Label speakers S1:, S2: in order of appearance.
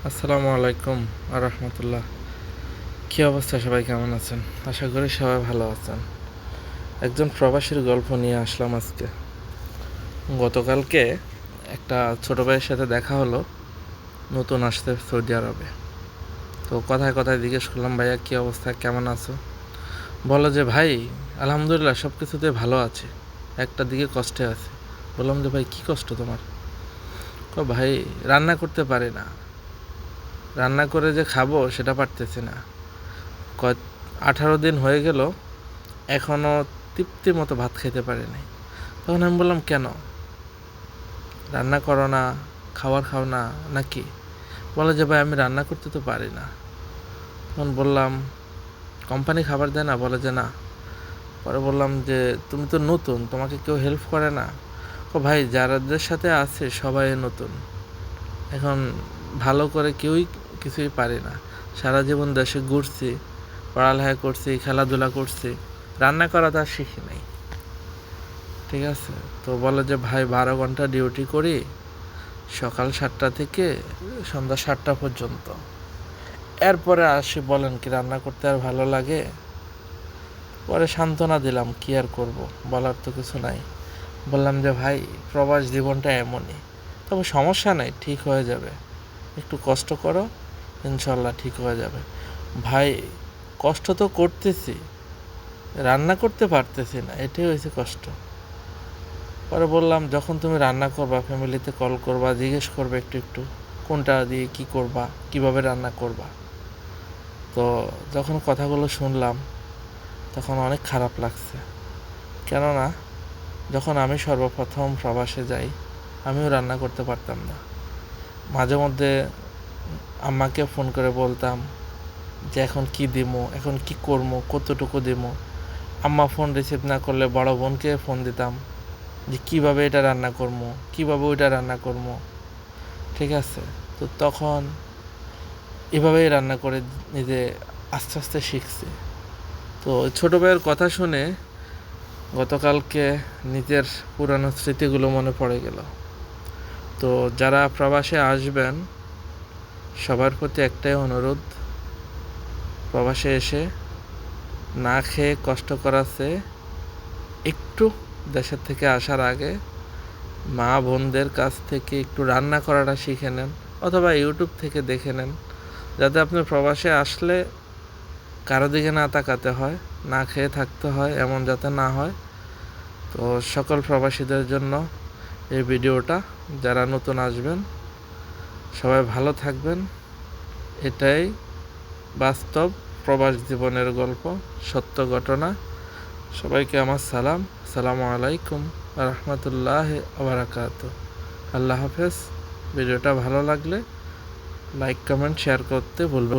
S1: আসসালামু আলাইকুম রহমতুল্লাহ। কী অবস্থা, সবাই কেমন আছেন? আশা করি সবাই ভালো আছেন। একজন প্রবাসীর গল্প নিয়ে আসলাম আজকে। গতকালকে একটা ছোটো ভাইয়ের সাথে দেখা হলো, নতুন আসতে সৌদি আরবে। তো কথায় কথায় জিজ্ঞেস করলাম, ভাইয়া কী অবস্থা, কেমন আছো? বলো যে ভাই আলহামদুলিল্লাহ সব কিছুতে ভালো আছে, একটা দিকে কষ্টে আছে। বললাম যে ভাই কী কষ্ট তোমার? ভাই রান্না করতে পারি না, রান্না করে যে খাবো সেটা পারতেছি না। 18 দিন হয়ে গেল, এখনও তৃপ্তি মতো ভাত খেতে পারি নাই। তখন আমি বললাম, কেন রান্না করো না, খাবার খাও না নাকি? বলে যে ভাই আমি রান্না করতে তো পারি না। তখন বললাম, কোম্পানি খাবার দেয় না? বলে যে না। পরে বললাম যে তুমি তো নতুন, তোমাকে কেউ হেল্প করে না? ভাই যাদের সাথে আছে সবাই নতুন, এখন ভালো করে কেউই কিছুই পারি না। সারা জীবন দেশে ঘুরছি, পড়ালেখা করছি, খেলাধুলা করছি, রান্না করা তো আর শিখি নাই। ঠিক আছে, তো বলে যে ভাই 12 ঘন্টা ডিউটি করি, সকাল 7টা থেকে সন্ধ্যা 7টা পর্যন্ত। এরপরে আসি, বলেন কি রান্না করতে আর ভালো লাগে? পরে সান্ত্বনা দিলাম, কি আর করব, বলার তো কিছু নাই। বললাম যে ভাই প্রবাস জীবনটা এমনই, তবে সমস্যা নাই, ঠিক হয়ে যাবে, একটু কষ্ট করো, ইনশাল্লাহ ঠিক হয়ে যাবে। ভাই কষ্ট তো করতেছি, রান্না করতে পারতেছি না, এটাই হয়েছে কষ্ট। পরে বললাম, যখন তুমি রান্না করবা ফ্যামিলিতে কল করবা, জিজ্ঞেস করবে একটু একটু কোনটা দিয়ে কি করবা, কিভাবে রান্না করবা। তো যখন কথাগুলো শুনলাম তখন অনেক খারাপ লাগছে। কেননা যখন আমি সর্বপ্রথম প্রবাসে যাই, আমিও রান্না করতে পারতাম না। মাঝে মধ্যে আম্মাকে ফোন করে বলতাম যে এখন কি দিমো, এখন কি করবো, কতটুকু দিমো। আম্মা ফোন রিসিভ না করলে বড় বোনকে ফোন দিতাম যে কীভাবে এটা রান্না করবো, কীভাবে ওইটা রান্না করবো। ঠিক আছে, তো তখন এভাবেই রান্না করে নিজে আস্তে আস্তে শিখছি। তো ছোটো ভাইয়ের কথা শুনে গতকালকে নিজের পুরানো স্মৃতিগুলো মনে পড়ে গেল। তো যারা প্রবাসে আসবেন সবার প্রতি একটাই অনুরোধ, প্রবাসে এসে না খেয়ে কষ্ট করাচ্ছে, একটু দেশের থেকে আসার আগে মা বোনদের কাছ থেকে একটু রান্না করাটা শিখে নেন, অথবা ইউটিউব থেকে দেখে নেন, যাতে আপনি প্রবাসে আসলে কারো দিকে না তাকাতে হয়, না খেয়ে থাকতে হয়, এমন যাতে না হয়। তো সকল প্রবাসীদের জন্য এই ভিডিওটা, যারা নতুন আসবেন সবাই ভালো থাকবেন। এটাই বাস্তব প্রবাস জীবনের গল্প, সত্য ঘটনা। সবাইকে আমার সালাম, আসসালামু আলাইকুম রহমতুল্লাহ বারাকাতুহু। আল্লাহ হাফেজ। ভিডিওটা ভালো লাগলে লাইক কমেন্ট শেয়ার করতে ভুলবেন।